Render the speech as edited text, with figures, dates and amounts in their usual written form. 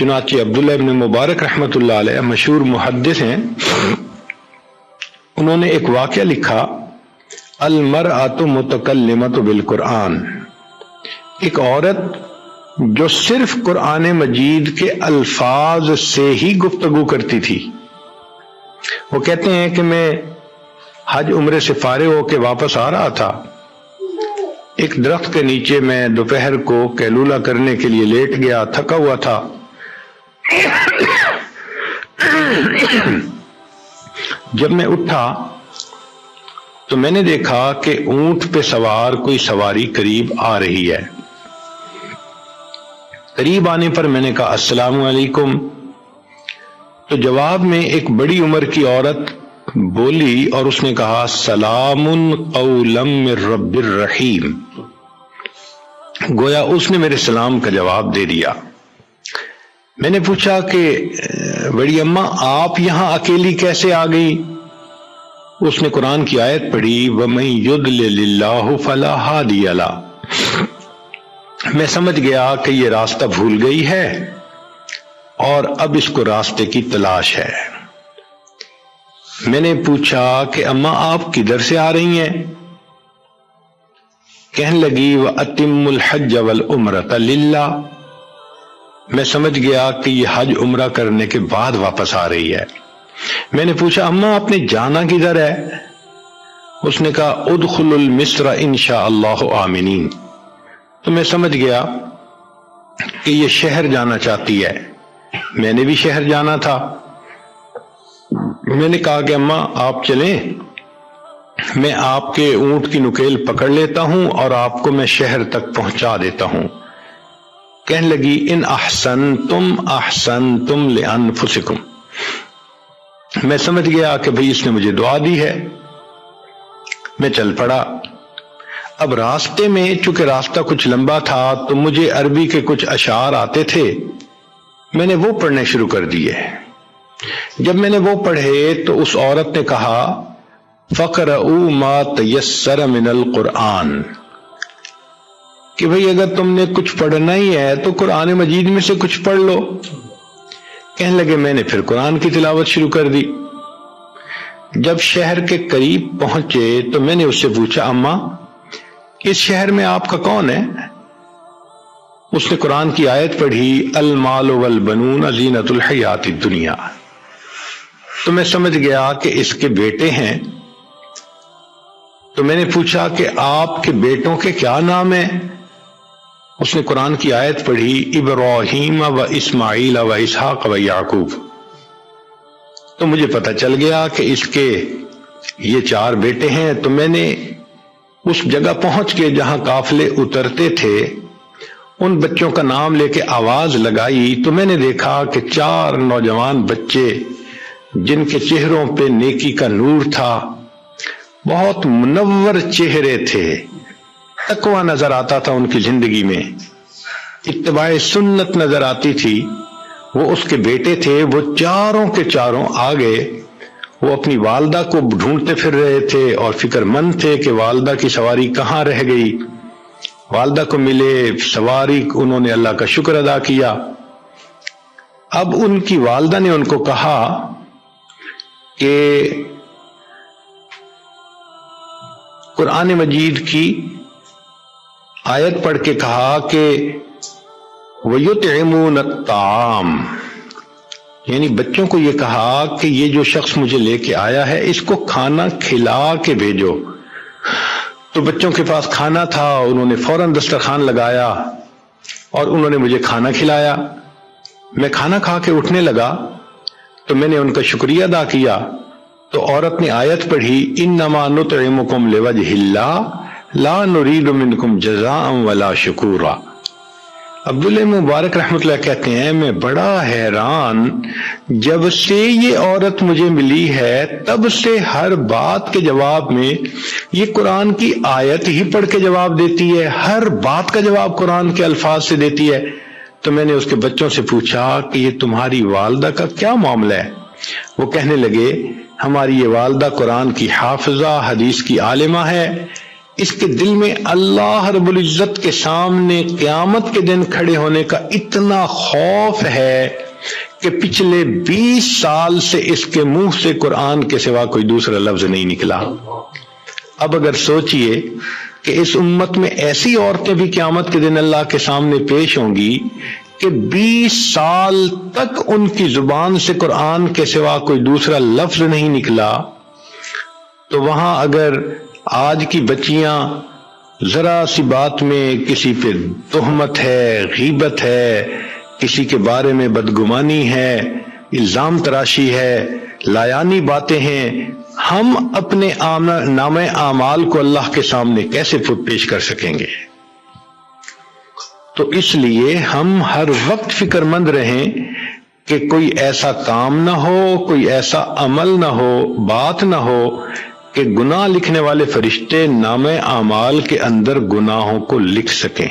چنانچہ عبداللہ ابن مبارک رحمۃ اللہ علیہ مشہور محدث ہیں، انہوں نے ایک واقعہ لکھا، المرأۃ متکلمۃ بالقرآن، ایک عورت جو صرف قرآن مجید کے الفاظ سے ہی گفتگو کرتی تھی۔ وہ کہتے ہیں کہ میں حج عمرے سے فارغ ہو کے واپس آ رہا تھا، ایک درخت کے نیچے میں دوپہر کو قیلولہ کرنے کے لیے لیٹ گیا، تھکا ہوا تھا۔ جب میں اٹھا تو میں نے دیکھا کہ اونٹ پہ سوار کوئی سواری قریب آ رہی ہے۔ قریب آنے پر میں نے کہا السلام علیکم، تو جواب میں ایک بڑی عمر کی عورت بولی اور اس نے کہا سلام قولا من رب الرحیم، گویا اس نے میرے سلام کا جواب دے دیا۔ میں نے پوچھا کہ بڑی اماں آپ یہاں اکیلی کیسے آ گئی؟ اس نے قرآن کی آیت پڑھی وَمَن يُضْلِلِ اللَّهُ فَلَا هَادِيَ لَهُ، میں سمجھ گیا کہ یہ راستہ بھول گئی ہے اور اب اس کو راستے کی تلاش ہے۔ میں نے پوچھا کہ اماں آپ کدھر سے آ رہی ہیں؟ کہنے لگی وَأَتِمُّ الْحَجَّ وَالْعُمْرَةَ لِلَّهِ، میں سمجھ گیا کہ یہ حج عمرہ کرنے کے بعد واپس آ رہی ہے۔ میں نے پوچھا اماں آپ نے جانا کدھر ہے؟ اس نے کہا ادخلوا المصر انشاء اللہ آمنین، تو میں سمجھ گیا کہ یہ شہر جانا چاہتی ہے۔ میں نے بھی شہر جانا تھا۔ میں نے کہا کہ اماں آپ چلیں، میں آپ کے اونٹ کی نکیل پکڑ لیتا ہوں اور آپ کو میں شہر تک پہنچا دیتا ہوں۔ کہنے لگی ان احسنتم احسنتم لانفسکم، میں سمجھ گیا کہ بھئی اس نے مجھے دعا دی ہے۔ میں چل پڑا۔ اب راستے میں چونکہ راستہ کچھ لمبا تھا تو مجھے عربی کے کچھ اشعار آتے تھے، میں نے وہ پڑھنے شروع کر دیے۔ جب میں نے وہ پڑھے تو اس عورت نے کہا فَقْرَؤُوا مَا تَيَسَّرَ مِنَ الْقُرْآنِ، کہ بھئی اگر تم نے کچھ پڑھنا ہی ہے تو قرآن مجید میں سے کچھ پڑھ لو۔ کہنے لگے میں نے پھر قرآن کی تلاوت شروع کر دی۔ جب شہر کے قریب پہنچے تو میں نے اس سے پوچھا اماں اس شہر میں آپ کا کون ہے؟ اس نے قرآن کی آیت پڑھی المال والبنون زینت الحیات الدنیا، تو میں سمجھ گیا کہ اس کے بیٹے ہیں۔ تو میں نے پوچھا کہ آپ کے بیٹوں کے کیا نام ہیں؟ اس نے قرآن کی آیت پڑھی ابراہیم و اسماعیل و اسحاق و یعقوب، تو مجھے پتہ چل گیا کہ اس کے یہ 4 بیٹے ہیں۔ تو میں نے اس جگہ پہنچ کے جہاں قافلے اترتے تھے ان بچوں کا نام لے کے آواز لگائی تو میں نے دیکھا کہ 4 نوجوان بچے جن کے چہروں پہ نیکی کا نور تھا، بہت منور چہرے تھے، تقوی نظر آتا تھا ان کی زندگی میں، اتباع سنت نظر آتی تھی۔ وہ اس کے بیٹے تھے، وہ چاروں کے چاروں آگے، وہ اپنی والدہ کو ڈھونڈتے پھر رہے تھے اور فکر مند تھے کہ والدہ کی سواری کہاں رہ گئی۔ والدہ کو ملے، سواری انہوں نے اللہ کا شکر ادا کیا۔ اب ان کی والدہ نے ان کو کہا کہ قرآن مجید کی آیت پڑھ کے کہا کہ وَيُطْعِمُونَ الطَّعَامَ، یعنی بچوں کو یہ کہا کہ یہ جو شخص مجھے لے کے آیا ہے اس کو کھانا کھلا کے بھیجو۔ تو بچوں کے پاس کھانا تھا، انہوں نے فوراً دسترخوان لگایا اور انہوں نے مجھے کھانا کھلایا۔ میں کھانا کھا کے اٹھنے لگا تو میں نے ان کا شکریہ ادا کیا، تو عورت نے آیت پڑھی انما نطعمکم لوجہ اللہ لا نرید منکم جزاء ولا شکورا۔ عبداللہ مبارک رحمۃ اللہ کہتے ہیں میں بڑا حیران، جب سے یہ عورت مجھے ملی ہے تب سے ہر بات کے جواب میں یہ قرآن کی آیت ہی پڑھ کے جواب دیتی ہے، ہر بات کا جواب قرآن کے الفاظ سے دیتی ہے۔ تو میں نے اس کے بچوں سے پوچھا کہ یہ تمہاری والدہ کا کیا معاملہ ہے؟ وہ کہنے لگے ہماری یہ والدہ قرآن کی حافظہ، حدیث کی عالمہ ہے، اس کے دل میں اللہ رب العزت کے سامنے قیامت کے دن کھڑے ہونے کا اتنا خوف ہے کہ پچھلے 20 سال سے اس کے منہ سے قرآن کے سوا کوئی دوسرا لفظ نہیں نکلا۔ اب اگر سوچئے کہ اس امت میں ایسی عورتیں بھی قیامت کے دن اللہ کے سامنے پیش ہوں گی کہ 20 سال تک ان کی زبان سے قرآن کے سوا کوئی دوسرا لفظ نہیں نکلا، تو وہاں اگر آج کی بچیاں ذرا سی بات میں کسی پہ تہمت ہے، غیبت ہے، کسی کے بارے میں بدگمانی ہے، الزام تراشی ہے، لایانی باتیں ہیں، ہم اپنے نام اعمال کو اللہ کے سامنے کیسے پیش کر سکیں گے؟ تو اس لیے ہم ہر وقت فکر مند رہیں کہ کوئی ایسا کام نہ ہو، کوئی ایسا عمل نہ ہو، بات نہ ہو کہ گناہ لکھنے والے فرشتے نام اعمال کے اندر گناہوں کو لکھ سکیں۔